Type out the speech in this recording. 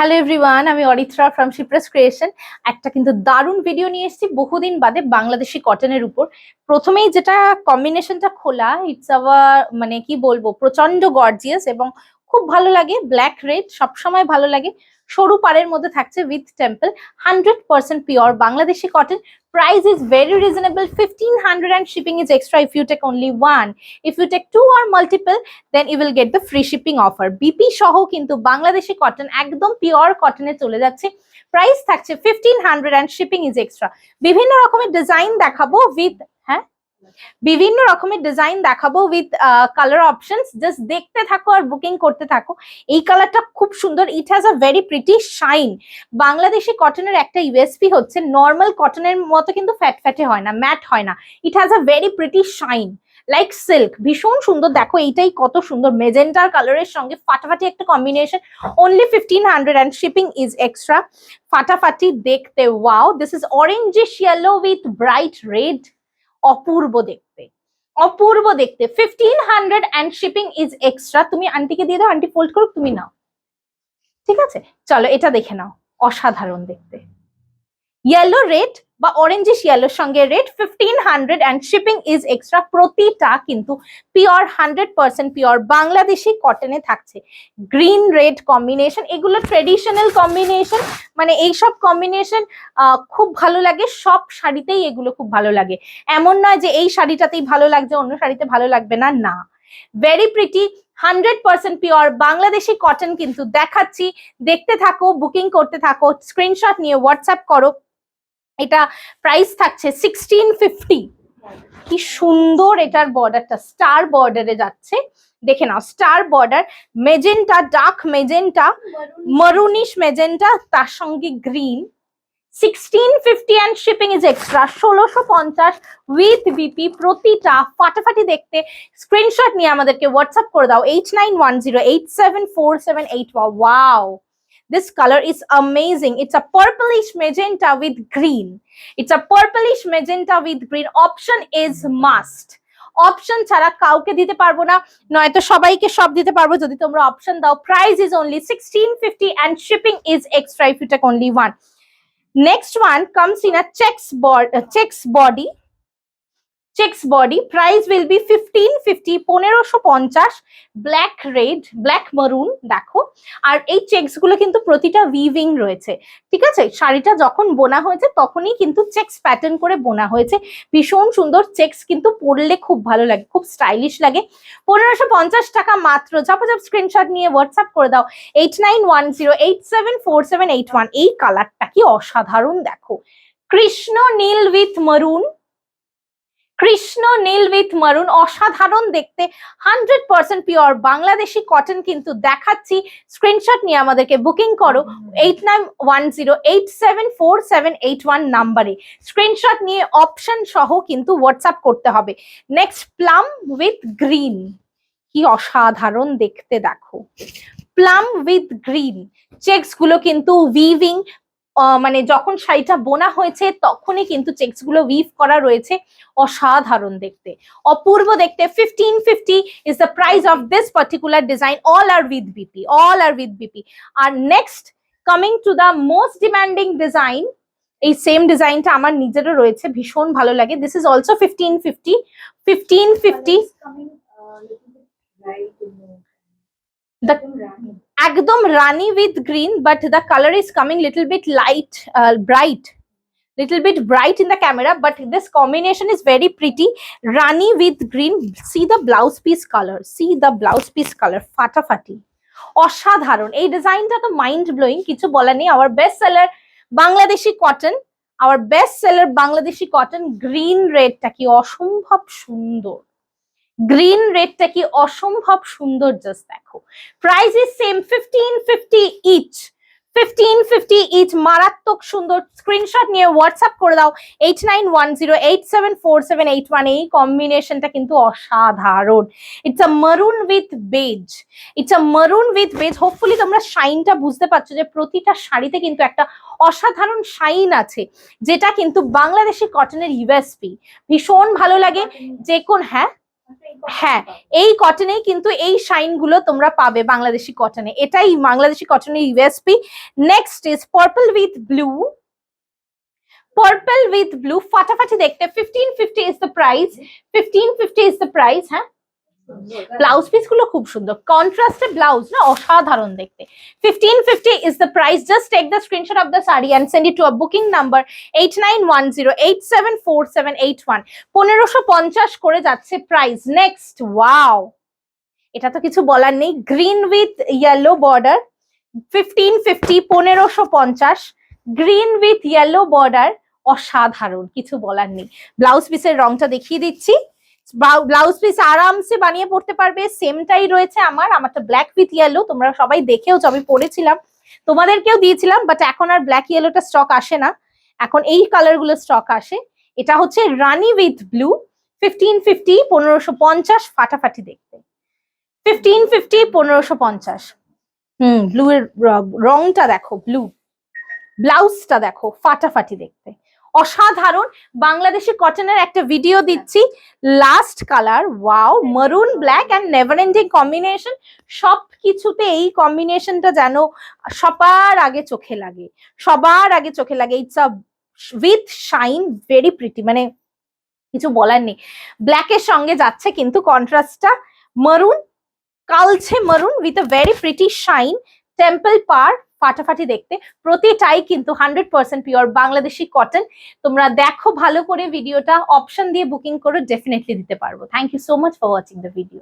Hello everyone, আমি Aritra from Shipra's creation. একটা কিন্তু দারুণ ভিডিও নিয়ে এসেছি বহুদিন বাদে বাংলাদেশি কটনের উপর। প্রথমেই যেটা কম্বিনেশনটা খোলা, ইটস আওয়ার মানে কি বলবো, প্রচন্ড গর্জিয়াস এবং খুব ভালো লাগে। ব্ল্যাক রেড সবসময় ভালো লাগে। সরু পাড়ের মধ্যে থাকছে with temple, 100% pure Bangladeshi cotton. Price is very reasonable, 1500 and shipping is extra if you take only one. If you take two or multiple, then you will get the free shipping offer. BP সহ কিন্তু Bangladeshi cotton একদম pure কটনে চলে যাচ্ছে। Price থাকছে 1500 and shipping is extra. বিভিন্ন রকমের design দেখাবো with বিভিন্ন রকমের ডিজাইন দেখাবো উইথ কালার অপশনস। জাস্ট দেখতে থাকো আর বুকিং করতে থাকো। এই কালারটা খুব সুন্দর, it has a very pretty shine. Bangladeshi কটনের একটা ইউএসপি হচ্ছে নর্মাল কটনের মতো কিন্তু ফ্যাটে হয় না, ম্যাট হয় না। It has a very pretty shine like silk. ভীষণ সুন্দর, দেখো এইটাই কত সুন্দর, মেজেন্টার কালারের সঙ্গে ফাটাফাটি একটা combination. Only 1500 and shipping is extra. ফাটাফাটি দেখতে, wow. This is orangish yellow with bright red. অপূর্ব দেখতে, অপূর্ব দেখতে। 1500 and shipping is extra. তুমি আন্টিকে দিয়ে দাও, আন্টি ফোল্ড করুক, তুমি নাও, ঠিক আছে? চলো এটা দেখে নাও, অসাধারণ দেখতে। ইয়েলো রেড বা অরেঞ্জিশ ইয়েলোর সঙ্গে red, 1500 and shipping is extra. প্রতিটা কিন্তু পিওর 100% পিওর বাংলাদেশি কটনে থাকছে। গ্রিন রেড কম্বিনেশন, এগুলো ট্রেডিশনাল কম্বিনেশন, মানে এইসব কম্বিনেশন খুব ভালো লাগে। সব শাড়িতেই এগুলো খুব ভালো লাগে, এমন নয় যে এই শাড়িটাতেই ভালো লাগছে অন্য শাড়িতে ভালো লাগবে না, না। Very pretty, 100% pure Bangladeshi cotton কিন্তু দেখাচ্ছি। দেখতে থাকো, বুকিং করতে থাকো, স্ক্রিনশট নিয়ে হোয়াটসঅ্যাপ করো। এটা প্রাইস থাকছে 1650। কি সুন্দর এটার বর্ডারটা, স্টার বর্ডারে যাচ্ছে, দেখে নাও। Star border, magenta, dark magenta, maroonish magenta, তার সঙ্গে green. 1650 and shipping is extra. 1650 with BP. প্রতিটা ফাটাফাটি দেখতে। স্ক্রিনশট নিয়ে আমাদেরকে হোয়াটসঅ্যাপ করে দাও 8910874781. Wow, this color is amazing. It's a purplish magenta with green. It's a purplish magenta with green. Option is must. Option ছাড়া কাউকে দিতে পারবো না, নয়তো সবাইকে সব দিতে পারবো যদি তোমরা অপশন দাও। Price is only 1650 and shipping is extra if you take only one. Next one comes in a checks body. Checks body, price will be 1550. 1550, black red, black মারুন। দেখো, আর এই চেকস গুলো কিন্তু প্রতিটা উইভিং রয়েছে, ঠিক আছে? শাড়িটা যখন বোনা হয়েছে তখনই কিন্তু চেকস প্যাটার্ন করে বোনা হয়েছে। ভীষণ সুন্দর চেকস, কিন্তু পরলে খুব ভালো লাগে, খুব স্টাইলিশ লাগে। 1550 টাকা মাত্র। ঝাপাঝাপ স্ক্রিনশট নিয়ে হোয়াটসঅ্যাপ করে দাও 8910874781. এই কালারটা কি অসাধারণ, দেখো। কৃষ্ণ নীল উইথ মারুন, কৃষ্ণ নীল উইথ মারুন, অসাধারণ দেখতে। 100% পিওর বাংলাদেশি কটন কিন্তু দেখাচ্ছি। স্ক্রিনশট নিয়ে আমাদেরকে বুকিং করো 8910874781 নাম্বারে। স্ক্রিনশট নিয়ে অপশন সহ কিন্তু হোয়াটসঅ্যাপ করতে হবে। Next, plum with green. কি অসাধারণ দেখতে, দেখো। প্লাম উইথ গ্রিন, চেকস গুলো কিন্তু উইভিং, মানে যখন শাড়িটা বোনা হয়েছে তখনই কিন্তু চেকস গুলো উইভ করা রয়েছে। অসাধারণ দেখতে, অপূর্ব দেখতে। 1550 is the price of this particular design. All are with BP, all are with BP. আর next, coming to the most demanding design, এই সেম ডিজাইনটা আমার নিজেরও রয়েছে, ভীষণ ভালো লাগে। This is also 1550. 1550 একদম rani with green, but the colour is coming little bit light, bright, little bit bright in the camera, but this combination is very pretty. Rani with green. See the blouse piece color, see the blouse piece color, ফাটাফাটি, অসাধারণ। এই ডিজাইনটা তো mind blowing, কিছু বলার নেই। Our best seller Bangladeshi cotton, our best seller Bangladeshi cotton. Green রেডটা কি অসম্ভব সুন্দর, গ্রিন রেডটা কি অসম্ভব সুন্দর, জাস্ট দেখো। Price is same, 1550 each. 1550 each, মারাত্মক সুন্দর। স্ক্রিনশট নিয়ে হোয়াটসঅ্যাপ করে দাও 8910874781. এই কম্বিনেশনটা কিন্তু অসাধারণ। ইটস আ মারুন উইথ বেজ, ইটস আ মারুন উইথ বেজ। হোপফুলি তোমরা শাইনটা বুঝতে পারছো যে প্রতিটা শাড়িতে কিন্তু একটা অসাধারণ শাইন আছে, যেটা কিন্তু বাংলাদেশি কটনের ইউএসপি। ভীষণ ভালো লাগে যে কোন, হ্যাঁ হ্যাঁ, এই কটনেই কিন্তু এই শাইন গুলো তোমরা পাবে বাংলাদেশি কটনে, এটাই বাংলাদেশি কটনের USP. Next is purple with blue, purple with blue ফাটাফাটি দেখতে, 1550 is the price, 1550 is the price. হ্যাঁ, ব্লাউজ পিস গুলো খুব সুন্দর, কন্ট্রাস্টে ব্লাউজ না, অসাধারণ দেখতে। 1550 is the price. Just take the screenshot of the saree and send it to a booking number 8910874781। 1550 করে যাচ্ছে প্রাইস। নেক্সট, ওয়াও, এটা তো কিছু বলার নেই, green with yellow border, 1550, 1550, green with yellow border, অসাধারণ, কিছু বলার নেই। ব্লাউজ পিসের রংটা দেখিয়ে দিচ্ছি, ব্লাউজ পিস আরামসে বানিয়ে পড়তে পারবে, সেমটাই রয়েছে আমারটা ব্ল্যাক উইথ ইয়েলো, তোমরা সবাই দেখেও আমি পরেছিলাম, তোমাদেরকেও দিয়েছিলাম, বাট এখন আর ব্ল্যাক ইয়েলোটা স্টক আসে না, এখন এই কালার গুলো স্টক আসে। এটা হচ্ছে রানি উইথ ব্লু, 1550, 1550, ফাটাফাটি দেখতে, 1550, 1550। ব্লু এর রংটা দেখো, ব্লু, ব্লাউজটা দেখো, ফাটাফাটি দেখতে, অসাধারণ। বাংলাদেশি কটনের একটা ভিডিও দিচ্ছি, লাস্ট কালার, ওয়াও, মারুন black and never ending combination, সবকিছুতে এই কম্বিনেশনটা যেন সবার আগে চোখে লাগে, সবার আগে চোখে লাগে। It's a with shine, very pretty, মানে কিছু বলার নেই। ব্ল্যাকের সঙ্গে যাচ্ছে কিন্তু কন্ট্রাস্টটা, মারুন, কালছে maroon with a very pretty shine, temple পার, ফাটাফাটি দেখতে, প্রতিটাই কিন্তু 100% পিওর বাংলাদেশি কটন। তোমরা দেখো ভালো করে ভিডিওটা, অপশন দিয়ে বুকিং করো, ডেফিনেটলি দিতে পারবো। Thank you so much for watching the video.